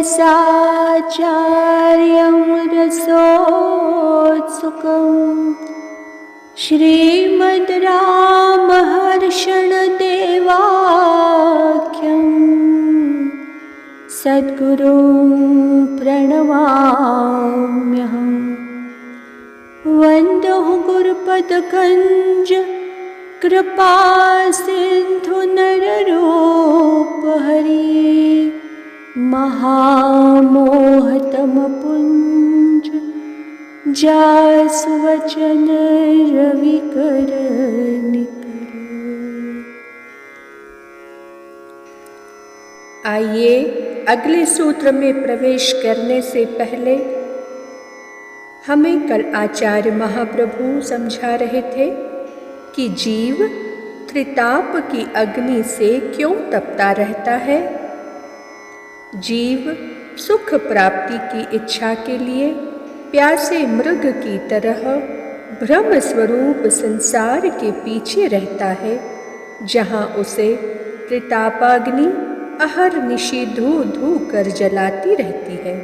रसाचार्यं रसोत्सुकम् श्रीमद् रामहर्षणदेवाख्यं सद्गुरुं प्रणमाम्यहम्। वन्दो गुरुपदकञ्ज कृपासिन्धु नररूपहरि महामोहतमपुञ्ज जासुवचन रविकर निकर। आइए अगले सूत्र में प्रवेश करने से पहले हमें कल आचार्य महाप्रभु समझा रहे थे कि जीव त्रिताप की अग्नि से क्यों तपता रहता है। जीव सुख प्राप्ति की इच्छा के लिए प्यासे मृग की तरह भ्रम स्वरूप संसार के पीछे रहता है, जहाँ उसे त्रितापाग्नि अहर्निशि धू धू कर जलाती रहती है।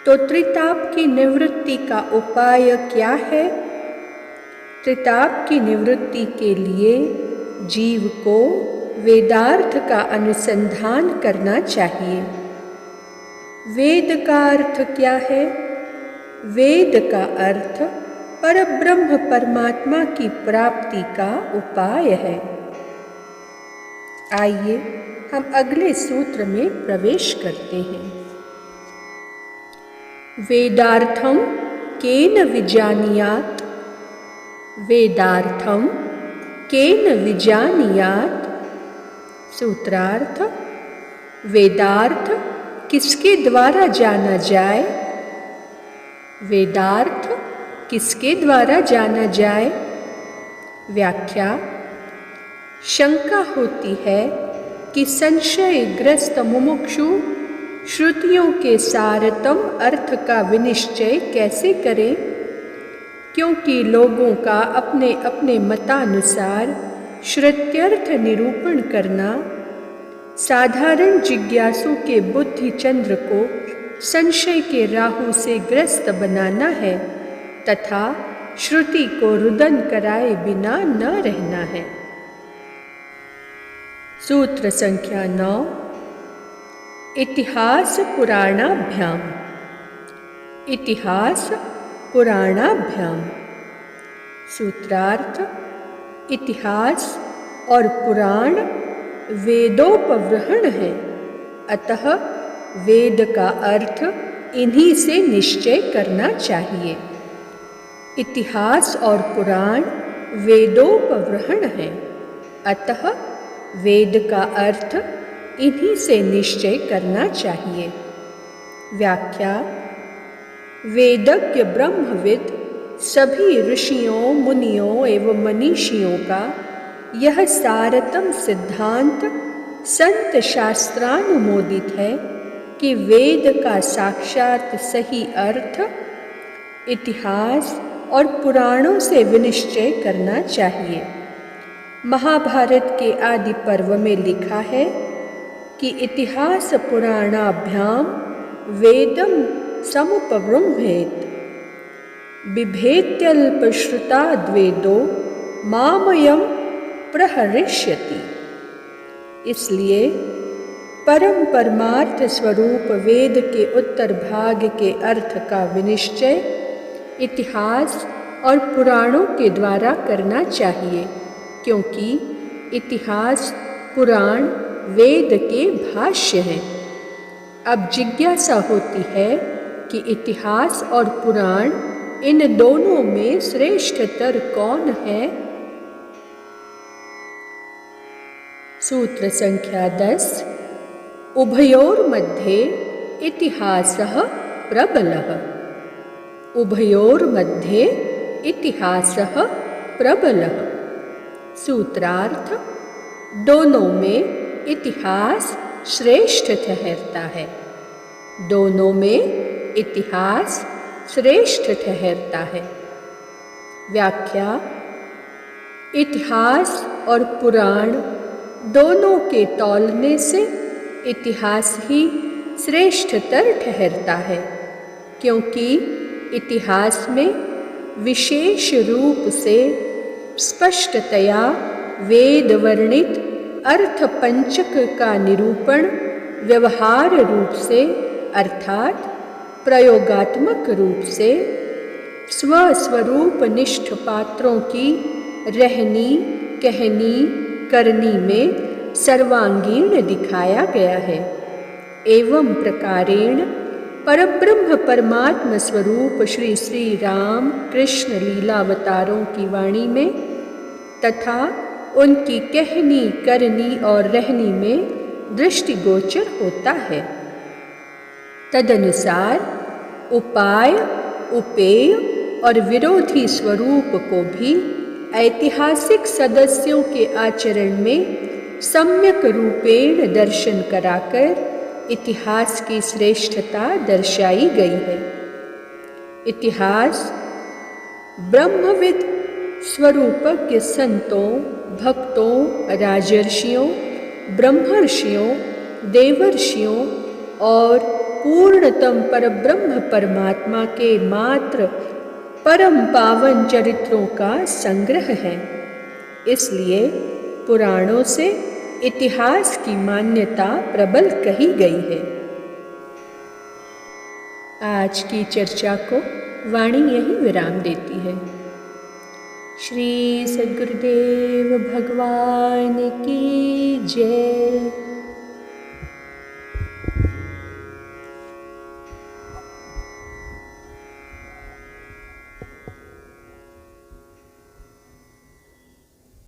तो त्रिताप की निवृत्ति का उपाय क्या है? त्रिताप की निवृत्ति के लिए जीव को वेदार्थ का अनुसंधान करना चाहिए। वेद का अर्थ क्या है? वेद का अर्थ परब्रह्म परमात्मा की प्राप्ति का उपाय है। आइए हम अगले सूत्र में प्रवेश करते हैं। वेदार्थम केन विजानीयात्। वेदार्थम केन विजानीयात्। सूत्रार्थ, वेदार्थ किसके द्वारा जाना जाए? वेदार्थ किसके द्वारा जाना जाए? व्याख्या, शंका होती है कि संशयग्रस्त मुमुक्षु श्रुतियों के सारतम अर्थ का विनिश्चय कैसे करें, क्योंकि लोगों का अपने अपने मतानुसार श्रुत्यर्थ निरूपण करना साधारण जिज्ञासु के बुद्धि चंद्र को संशय के राहु से ग्रस्त बनाना है तथा श्रुति को रुदन कराए बिना न रहना है। सूत्र संख्या 9। इतिहास पुराणाभ्याम। इतिहास पुराणाभ्याम। सूत्रार्थ, इतिहास और पुराण वेदोपवृहण है, अतः वेद का अर्थ इन्हीं से निश्चय करना चाहिए। इतिहास और पुराण वेदोपवृहण है, अतः वेद का अर्थ इन्हीं से निश्चय करना चाहिए। व्याख्या, वेदज्ञ ब्रह्मविद सभी ऋषियों मुनियों एवं मनीषियों का यह सारतम सिद्धांत संत शास्त्रानुमोदित है कि वेद का साक्षात सही अर्थ इतिहास और पुराणों से विनिश्चय करना चाहिए। महाभारत के आदि पर्व में लिखा है कि इतिहास पुराणाभ्याम वेदम समुपब्रह्मेत बिभेत्यल्पश्रुताद्वेदो मामयम प्रहरिष्यति। इसलिए परम परमार्थ स्वरूप वेद के उत्तर भाग के अर्थ का विनिश्चय इतिहास और पुराणों के द्वारा करना चाहिए, क्योंकि इतिहास पुराण वेद के भाष्य हैं। अब जिज्ञासा होती है कि इतिहास और पुराण इन दोनों में श्रेष्ठतर कौन है? सूत्र संख्या 10। उभयोर्मध्ये इतिहासः प्रबलः। उभयोर्मध्ये इतिहासः प्रबलः। सूत्रार्थ, दोनों में इतिहास श्रेष्ठ ठहरता है। दोनों में इतिहास श्रेष्ठ ठहरता है। व्याख्या, इतिहास और पुराण दोनों के तौलने से इतिहास ही श्रेष्ठतर ठहरता है, क्योंकि इतिहास में विशेष रूप से स्पष्टतया वेद वर्णित अर्थ पंचक का निरूपण व्यवहार रूप से अर्थात प्रयोगात्मक रूप से स्वस्वरूप निष्ठ पात्रों की रहनी कहनी करनी में सर्वांगीण दिखाया गया है। एवं प्रकारेण परब्रह्म परमात्म स्वरूप श्री श्री राम कृष्ण लीलावतारों की वाणी में तथा उनकी कहनी करनी और रहनी में दृष्टिगोचर होता है। तदनुसार उपाय उपेय और विरोधी स्वरूप को भी ऐतिहासिक सदस्यों के आचरण में सम्यक रूपेण दर्शन कराकर इतिहास की श्रेष्ठता दर्शाई गई है। इतिहास ब्रह्मविद स्वरूपज्ञ संतों, भक्तों, राजर्षियों, ब्रह्मर्षियों, देवर्षियों और पूर्णतम परब्रह्म परमात्मा के मात्र परम पावन चरित्रों का संग्रह है। इसलिए पुराणों से इतिहास की मान्यता प्रबल कही गई है। आज की चर्चा को वाणी यही विराम देती है। श्री सद्गुरुदेव भगवान की जय।